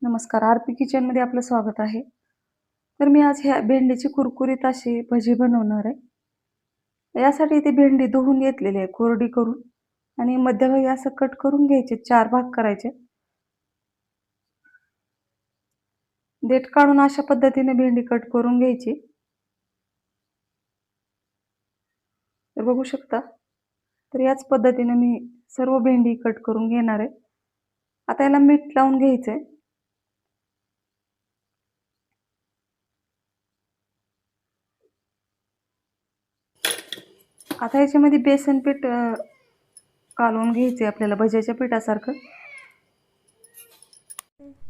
नमस्कार, आरपी किचनमध्ये आपलं स्वागत आहे. तर मी आज ह्या भेंडीची कुरकुरीत अशी भजी बनवणार आहे. यासाठी इथे भेंडी धुवून घेतलेली आहे कोरडी करून आणि मध्यभागी असं कट करून घ्यायचे, 4 भाग करायचे. देठ काढून अशा पद्धतीने भेंडी कट करून घ्यायची. तर बघू शकता. तर याच पद्धतीने मी सर्व भेंडी कट करून घेणार आहे. आता याला मीठ लावून घ्यायचंय. आता याच्यामध्ये बेसन पीठ कालवून घ्यायचे आपल्याला भज्याच्या पिठासारखं.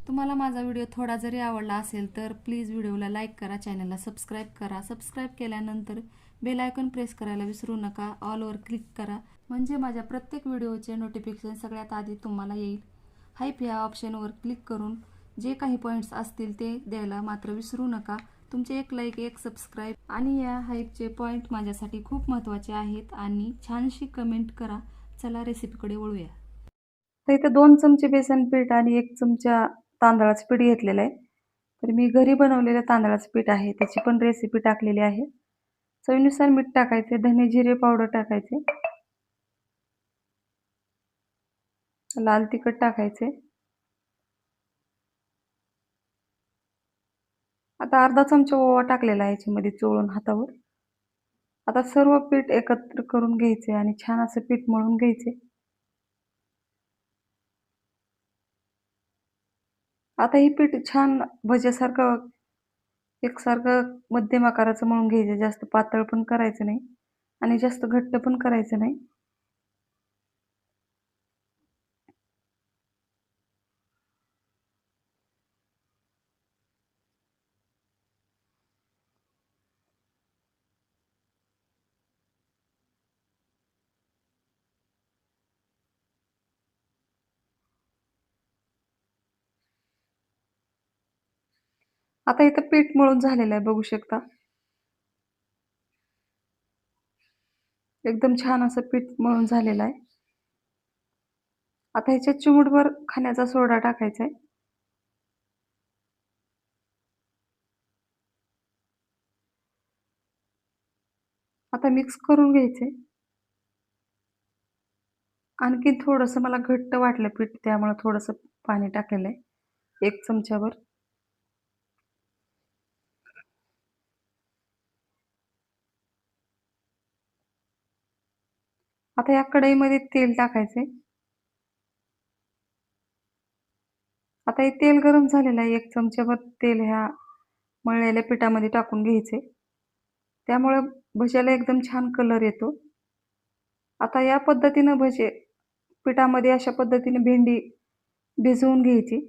तुम्हाला माझा व्हिडिओ थोडा जरी आवडला असेल तर प्लीज व्हिडिओला लाईक करा, चॅनलला सबस्क्राईब करा. सबस्क्राईब केल्यानंतर बेल आयकॉन प्रेस करायला विसरू नका. ऑलवर क्लिक करा म्हणजे माझ्या प्रत्येक व्हिडिओचे नोटिफिकेशन सगळ्यात आधी तुम्हाला येईल. हाईप ह्या ऑप्शनवर क्लिक करून जे काही पॉईंट्स असतील ते द्यायला मात्र विसरू नका. तुमचे एक लाईक, एक सबस्क्राईब आणि या हाईपचे पॉईंट माझ्यासाठी खूप महत्त्वाचे आहेत. आणि छानशी कमेंट करा. चला रेसिपीकडे वळूया. तर इथं 2 चमचे बेसन पीठ आणि 1 चमचा तांदळाचं पीठ घेतलेलं आहे. तर मी घरी बनवलेलं तांदळाचं पीठ आहे, त्याची पण रेसिपी टाकलेली आहे. चवीनुसार मीठ टाकायचे, धने जिरे पावडर टाकायचे, लाल तिखट टाकायचे. आता अर्धा चमचा ओवा टाकलेला आहे याच्यामध्ये चोळून हातावर. आता सर्व पीठ एकत्र करून घ्यायचे आणि छान असं पीठ मळून घ्यायचे. आता हे पीठ छान भज्यासारखं एकसारखं मध्यम आकाराचं मळून घ्यायचं. जास्त पातळ पण करायचं नाही आणि जास्त घट्ट पण करायचं नाही. आता इथं पीठ मळून झालेलं आहे बघू शकता. एकदम छान असं पीठ मळून झालेलं आहे. आता ह्याच्यात चिमूटभर खाण्याचा सोडा टाकायचा आहे. आता मिक्स करून घ्यायचे. आणखी थोडंसं मला घट्ट वाटलं पीठ, त्यामुळे थोडंसं पाणी टाकलेलं आहे 1 चमच्याभर. आता या कढईमध्ये तेल टाकायचे. आता हे तेल गरम झालेलं आहे. 1 चमच्याभर तेल ह्या मळलेल्या पिठामध्ये टाकून घ्यायचे. त्यामुळे भज्याला एकदम छान कलर येतो. आता या पद्धतीनं पिठामध्ये अशा पद्धतीने भेंडी भिजवून घ्यायची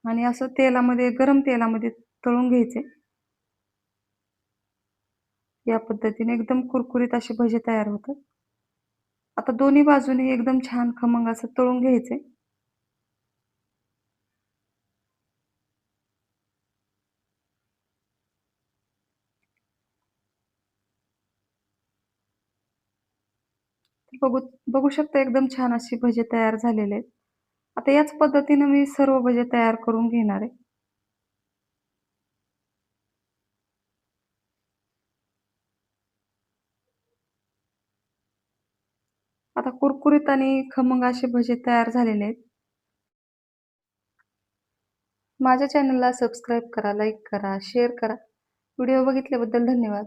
आणि असं गरम तेलामध्ये तळून घ्यायचे. या पद्धतीने एकदम कुरकुरीत असे भजे तयार होतात. आता दोन्ही बाजूनी एकदम छान खमंग असं तळून घ्यायचे. बघू बघू शकता एकदम छान अशी भजे तयार झालेले आहेत. आता याच पद्धतीने मी सर्व भजे तयार करून घेणार आहे. आता कुरकुरीत आणि खमंग असे भजे तयार झालेले आहेत. माझ्या चॅनलला सबस्क्राईब करा, लाईक करा, शेअर करा. व्हिडिओ बघितल्याबद्दल धन्यवाद.